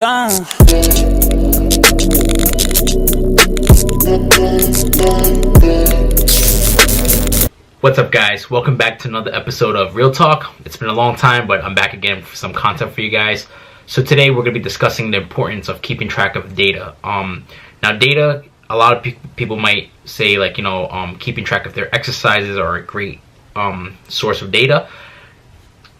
What's up, guys? Welcome back to another episode of Real Talk. It's been a long time, but I'm back again for some content for you guys. So today we're going to be discussing the importance of keeping track of data. Now data, a lot of people might say keeping track of their exercises are a great source of data.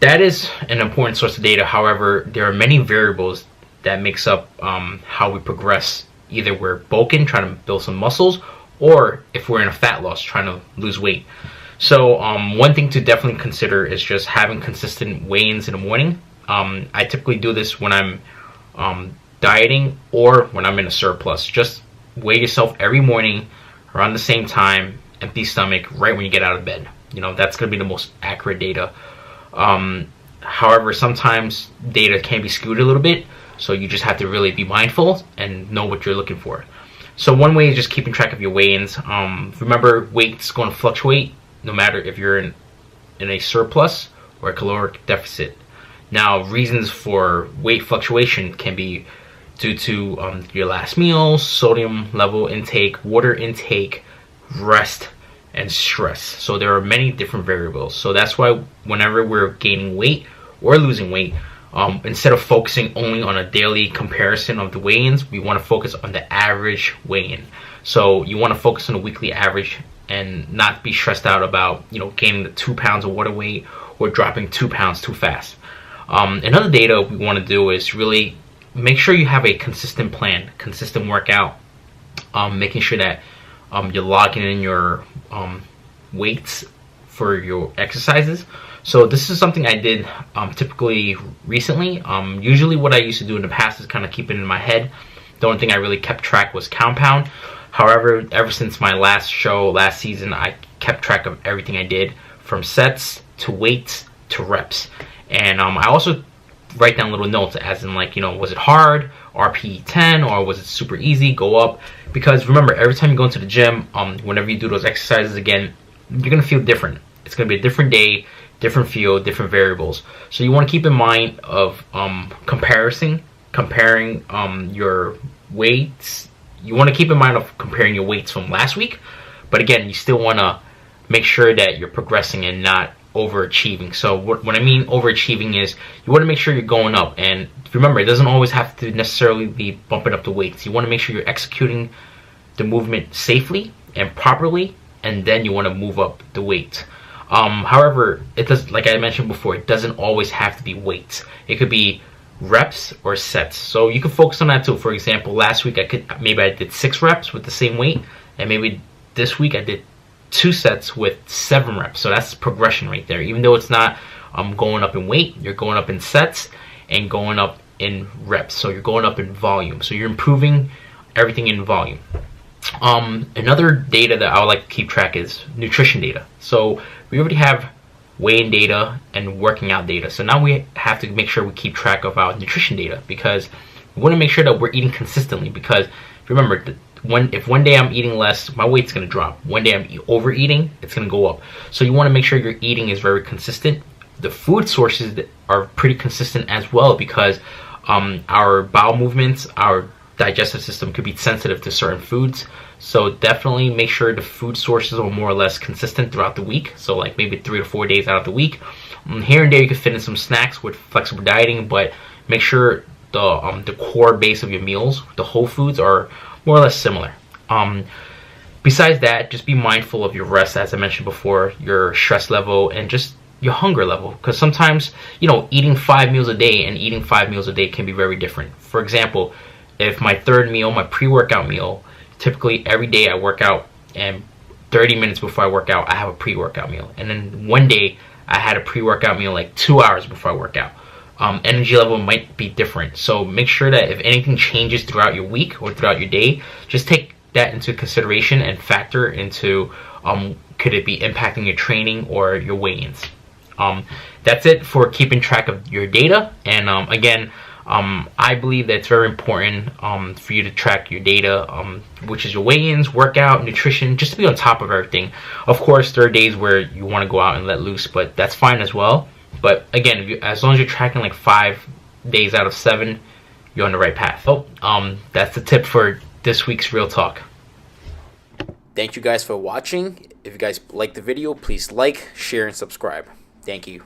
That is an important source of data. However, there are many variables that makes up how we progress. Either we're bulking, trying to build some muscles, or if we're in a fat loss, trying to lose weight. So one thing to definitely consider is just having consistent weigh-ins in the morning. I typically do this when I'm dieting or when I'm in a surplus. Just weigh yourself every morning around the same time, empty stomach, right when you get out of bed. That's going to be the most accurate data. However, sometimes data can be skewed a little bit, so you just have to really be mindful and know what you're looking for. So one way is just keeping track of your weigh-ins. Remember, weight's going to fluctuate no matter if you're in a surplus or a caloric deficit. Now, reasons for weight fluctuation can be due to your last meal, sodium level intake, water intake, rest, and stress. So there are many different variables. So that's why whenever we're gaining weight or losing weight, instead of focusing only on a daily comparison of the weigh-ins, we want to focus on the average weigh-in. So you want to focus on the weekly average and not be stressed out about gaining the 2 pounds of water weight or dropping 2 pounds too fast. Another data we want to do is really make sure you have a consistent plan, consistent workout, making sure that you're logging in your weights for your exercises. So this is something I did typically recently. Usually what I used to do in the past is kind of keep it in my head. The only thing I really kept track was compound. However, ever since my last show last season, I kept track of everything I did, from sets to weights to reps. And I also write down little notes, as in was it hard, RPE 10, or was it super easy, go up. Because remember, every time you go into the gym, whenever you do those exercises again, you're going to feel different. It's going to be a different day, different feel, different variables. So you want to keep in mind of comparing your weights. You want to keep in mind of comparing your weights from last week. But again, you still want to make sure that you're progressing and not overachieving. So what I mean overachieving is you want to make sure you're going up. And remember, it doesn't always have to necessarily be bumping up the weights. You want to make sure you're executing the movement safely and properly, and then you want to move up the weight. However, it does, like I mentioned before, it doesn't always have to be weights. It could be reps or sets. So you can focus on that too. For example, last week I did 6 reps with the same weight, and maybe this week I did 2 sets with 7 reps. So that's progression right there. Even though it's not going up in weight, you're going up in sets and going up in reps. So you're going up in volume. So you're improving everything in volume. Another data that I would like to keep track is nutrition data. So we already have weigh-in data and working out data. So now we have to make sure we keep track of our nutrition data, because we want to make sure that we're eating consistently. Because remember, if one day I'm eating less, my weight's going to drop. One day I'm overeating, it's going to go up. So you want to make sure your eating is very consistent. The food sources are pretty consistent as well, because our bowel movements, our digestive system could be sensitive to certain foods. So definitely make sure the food sources are more or less consistent throughout the week. So like maybe 3 or 4 days out of the week. Here and there you can fit in some snacks with flexible dieting, but make sure the core base of your meals, the whole foods, are more or less similar. Besides that, just be mindful of your rest, as I mentioned before, your stress level, and just your hunger level. Because sometimes, eating 5 meals a day and eating 5 meals a day can be very different. For example, if my third meal, my pre-workout meal, typically every day I work out, and 30 minutes before I work out, I have a pre-workout meal. And then one day I had a pre-workout meal like 2 hours before I work out. Energy level might be different. So make sure that if anything changes throughout your week or throughout your day, just take that into consideration and factor into could it be impacting your training or your weigh-ins. That's it for keeping track of your data. And again, I believe that it's very important for you to track your data, which is your weigh-ins, workout, nutrition, just to be on top of everything. Of course, there are days where you want to go out and let loose, but that's fine as well. But again, as long as you're tracking like 5 days out of 7, you're on the right path. So, that's the tip for this week's Real Talk. Thank you guys for watching. If you guys like the video, please like, share, and subscribe. Thank you.